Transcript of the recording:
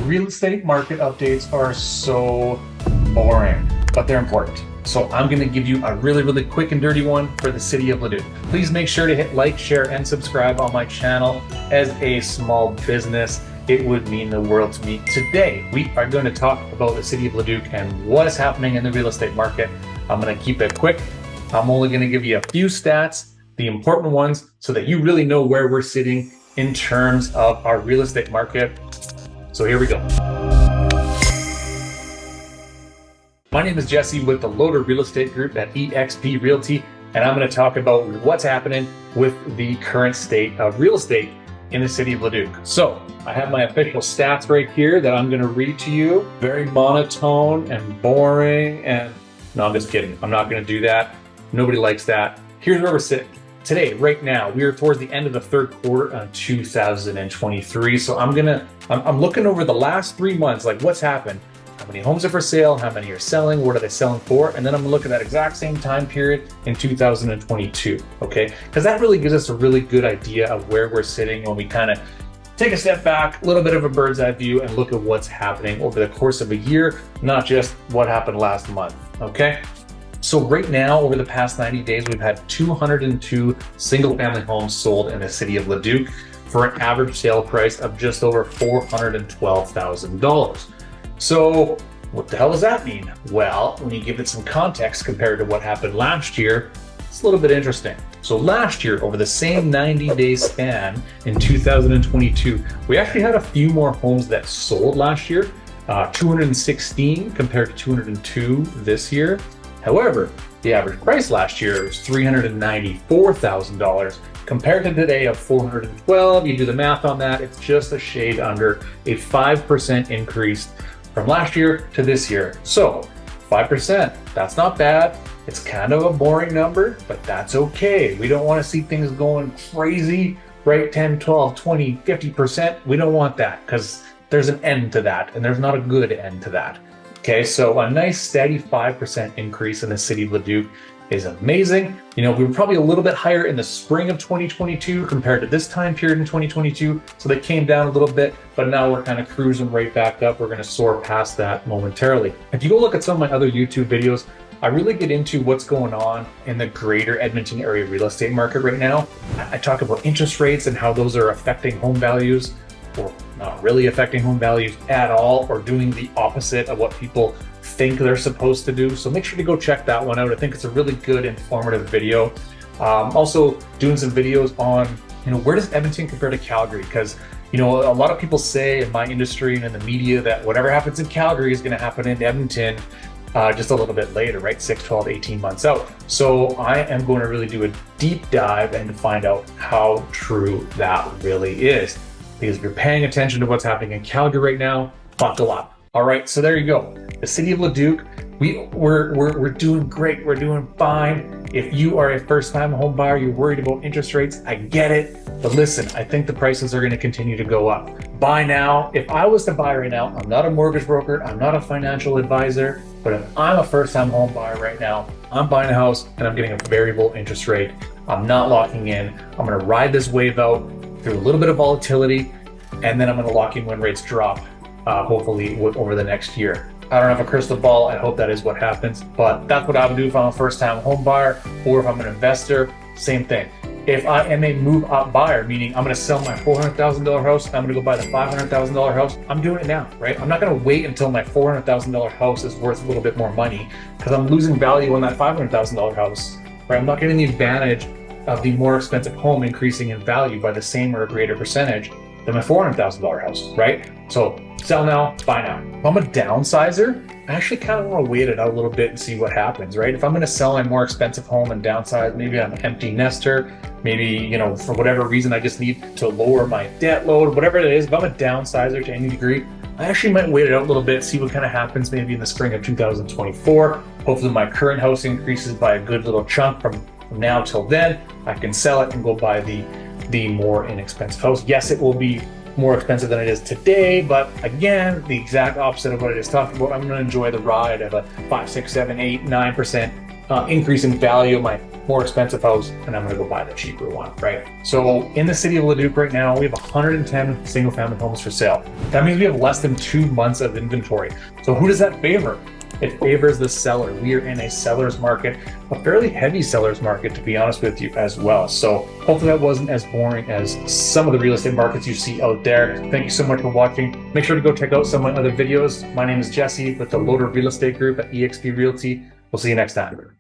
Real estate market updates are so boring, but they're important. So I'm going to give you a really quick and dirty one for the city of Leduc. Please make sure to hit like, share, and subscribe on my channel. As a small business, it would mean the world to me. Today, we are going to talk about the city of Leduc and what is happening in the real estate market. I'm going to keep it quick. I'm only going to give you a few stats, the important ones, so that you really know where we're sitting in terms of our real estate market. So here we go. My name is Jesse with the Loader Real Estate Group at eXp Realty, and I'm going to talk about what's happening with the current state of real estate in the city of Leduc. So I have my official stats right here that I'm going to read to you. Very monotone and boring, and no, I'm just kidding. I'm not going to do that. Nobody likes that. Here's where we're sitting. Today, right now, we are towards the end of the third quarter of 2023. So I'm looking over the last 3 months, like what's happened, how many homes are for sale, how many are selling, what are they selling for? And then I'm gonna look at that exact same time period in 2022, okay? Because that really gives us a really good idea of where we're sitting when we kind of take a step back, a little bit of a bird's eye view, and look at what's happening over the course of a year, not just what happened last month, okay? So right now, over the past 90 days, we've had 202 single-family homes sold in the city of Leduc for an average sale price of just over $412,000. So what the hell does that mean? Well, when you give it some context compared to what happened last year, it's a little bit interesting. So last year, over the same 90-day span in 2022, we actually had a few more homes that sold last year, 216 compared to 202 this year. However, the average price last year was $394,000 compared to today of $412,000. You do the math on that, it's just a shade under a 5% increase from last year to this year. So 5%, that's not bad. It's kind of a boring number, but that's okay. We don't want to see things going crazy, right? 10, 12, 20, 50%. We don't want that because there's an end to that, and there's not a good end to that. Okay, so a nice steady 5% increase in the city of Leduc is amazing. You know, we were probably a little bit higher in the spring of 2022 compared to this time period in 2022. So they came down a little bit, but now we're kind of cruising right back up. We're gonna soar past that momentarily. If you go look at some of my other YouTube videos, I really get into what's going on in the greater Edmonton area real estate market right now. I talk about interest rates and how those are affecting home values, or not really affecting home values at all, or doing the opposite of what people think they're supposed to do. So make sure to go check that one out. I think it's a really good, informative video. Also doing some videos on, where does Edmonton compare to Calgary? Because, a lot of people say in my industry and in the media that whatever happens in Calgary is going to happen in Edmonton just a little bit later, right? 6, 12, 18 months out. So I am going to really do a deep dive and find out how true that really is. Because if you're paying attention to what's happening in Calgary right now, buckle up. All right, so there you go. The city of Leduc, we're doing great. We're doing fine. If you are a first-time home buyer, you're worried about interest rates, I get it. But listen, I think the prices are going to continue to go up. Buy now. If I was to buy right now, I'm not a mortgage broker, I'm not a financial advisor, but if I'm a first-time home buyer right now, I'm buying a house and I'm getting a variable interest rate. I'm not locking in. I'm going to ride this wave out through a little bit of volatility, and then I'm going to lock in when rates drop, hopefully over the next year. I don't have a crystal ball. I hope that is what happens, but that's what I would do if I'm a first-time home buyer, or if I'm an investor, same thing. If I am a move-up buyer, meaning I'm going to sell my $400,000 house and I'm going to go buy the $500,000 house, I'm doing it now, right? I'm not going to wait until my $400,000 house is worth a little bit more money, because I'm losing value on that $500,000 house, right? I'm not getting the advantage of the more expensive home increasing in value by the same or a greater percentage than my $400,000 house, right? So sell now, buy now. If I'm a downsizer, I actually kind of want to wait it out a little bit and see what happens, right? If I'm going to sell my more expensive home and downsize, maybe I'm an empty nester, maybe, for whatever reason, I just need to lower my debt load, whatever it is. If I'm a downsizer to any degree, I actually might wait it out a little bit, see what kind of happens maybe in the spring of 2024. Hopefully my current house increases by a good little chunk from now till then. I can sell it and go buy the more inexpensive house. Yes, it will be more expensive than it is today, but again, the exact opposite of what I just talked about. I'm going to enjoy the ride of a 5, 6, 7, 8, 9% increase in value of my more expensive house, and I'm going to go buy the cheaper one, right? So in the city of Leduc right now, we have 110 single family homes for sale. That means we have less than 2 months of inventory. So who does that favor? It favors the seller. We are in a seller's market, a fairly heavy seller's market, to be honest with you as well. So hopefully that wasn't as boring as some of the real estate markets you see out there. Thank you so much for watching. Make sure to go check out some of my other videos. My name is Jesse with the Loader Real Estate Group at eXp Realty. We'll see you next time.